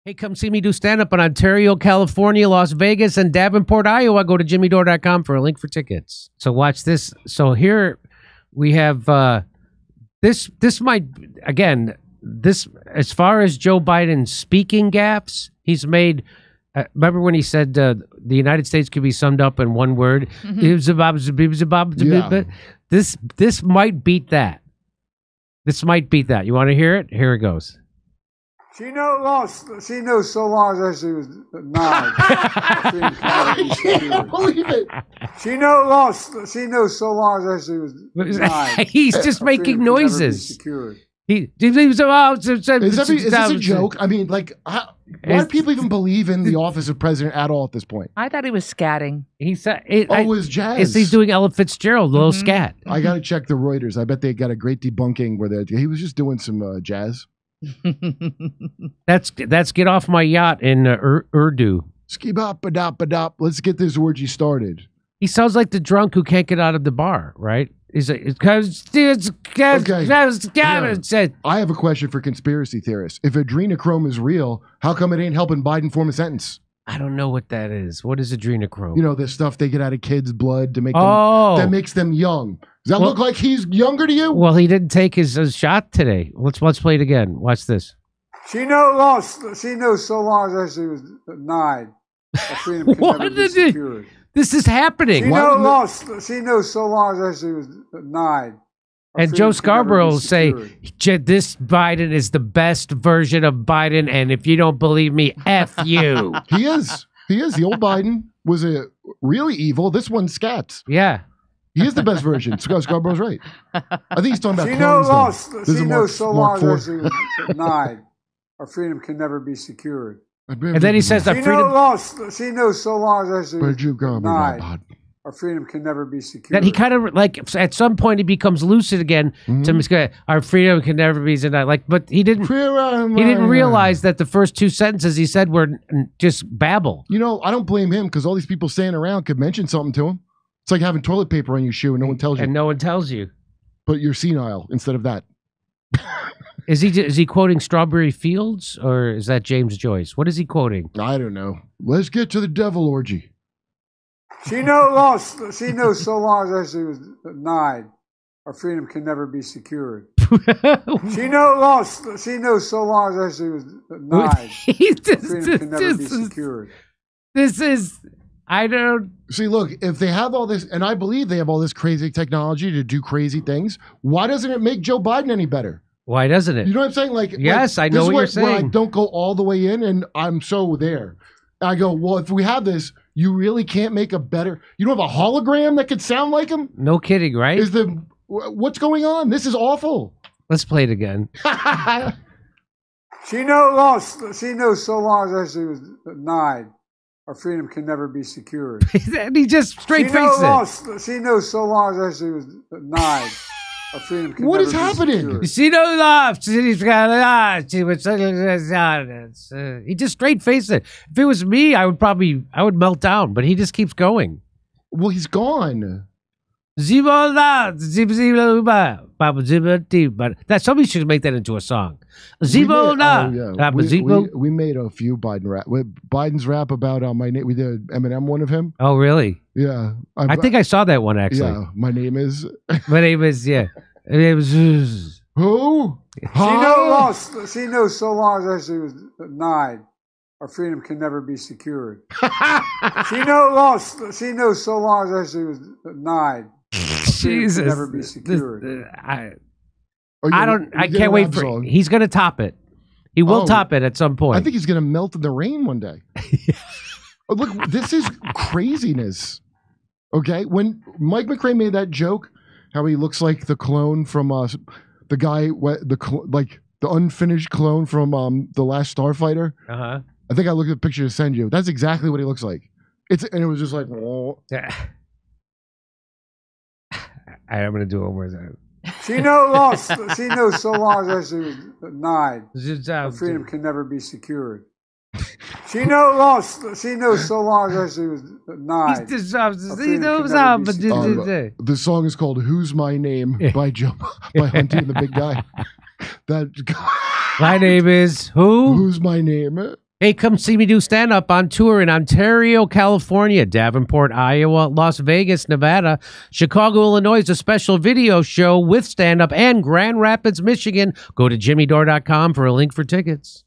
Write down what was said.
Hey, come see me do stand-up in Ontario, California, Las Vegas, and Davenport, Iowa. Go to jimmydore.com for a link for tickets. So watch this. So here we have this might, again, this as far as Joe Biden's speaking gaffes, he's made, remember when he said the United States could be summed up in one word? Yeah. This might beat that. This might beat that. You want to hear it? Here it goes. She knows so long as she was 9. I can't believe it. She knows so long as she was 9. He's just making noises. Is Is this a joke? I mean, like, why do people even believe in the office of president at all at this point? I thought he was scatting. He said, it was jazz. He's doing Ella Fitzgerald, a little scat. I got to check the Reuters. I bet they got a great debunking where he was just doing some jazz. That's get off my yacht in Urdu. Skibop-a-dop-a-dop. Let's get this orgy started. He sounds like the drunk who can't get out of the bar, right? He's like, I have a question for conspiracy theorists. If adrenochrome is real, how come it ain't helping Biden form a sentence? I don't know what that is. What is adrenochrome? You know, the stuff they get out of kids' blood to make them, that makes them young. Does that look like he's younger to you? Well, he didn't take his shot today. Let's play it again. Watch this. She knows so long as she was 9. What is it? This is happening. She knows so long as she was 9. And Joe Scarborough will say, this Biden is the best version of Biden, and if you don't believe me, F you. He is. The old Biden was really evil. This one scats. Yeah. He is the best version. Scarborough's right. I think he's talking about she clones. knows so long as she was 9. Our freedom can never be secured. And then he says that freedom... She knows so long as she was 9. Our freedom can never be secured. Then he kind of, like, at some point he becomes lucid again. To our freedom can never be denied. Like, but he didn't realize that the first 2 sentences he said were just babble. You know, I don't blame him because all these people standing around could mention something to him. It's like having toilet paper on your shoe and no one tells you. And no one tells you. But you're senile instead of that. Is he quoting Strawberry Fields or is that James Joyce? What is he quoting? I don't know. Let's get to the devil orgy. She knows so long as she was 9. Our freedom can never be secured. She knows so long as she was 9. Our freedom can never be secured. This is... I don't... See, look, if they have all this, and I believe they have all this crazy technology to do crazy things, why doesn't it make Joe Biden any better? Why doesn't it? You know what I'm saying? Like, yes, I know what you're saying. Where I don't go all the way in, and I'm so there. I go, well, if we have this, you really can't make a better... You don't have a hologram that could sound like him? No kidding, right? What's going on? This is awful. Let's play it again. She knows so long as she was 9. Our freedom can never be secured. And he just straight faced it. She knows so long as she was 9. Our freedom can what never is be happening? secured. She knows love. He just straight faced it. If it was me, I would melt down. But he just keeps going. Well, he's gone. That somebody should make that into a song. We made a few Biden's rap about my name. We did Eminem one of him. Oh, really? Yeah. I think I saw that one actually. Yeah. My name is. Yeah. It was. Who? She knows so long as she was 9. Our freedom can never be secured. She knows so long as she was 9. Jesus. Can never be secured. I can't wait for it. He's going to top it. He will top it at some point. I think he's going to melt in the rain one day. Look, this is craziness. Okay? When Mike McRae made that joke, how he looks like the clone from the guy, the unfinished clone from The Last Starfighter. Uh-huh. I think I looked at the picture to send you. That's exactly what he looks like. And it was just like, oh. Yeah. I'm going to do it one more time. She knows so long as she was 9. Our freedom can never be secured. She knows so long as she was 9. The song is called "Who's My Name" by Hunty and the Big Guy. My name is who? Who's my name? Hey, come see me do stand-up on tour in Ontario, California, Davenport, Iowa, Las Vegas, Nevada, Chicago, Illinois, a special video show with stand-up, and Grand Rapids, Michigan. Go to jimmydore.com for a link for tickets.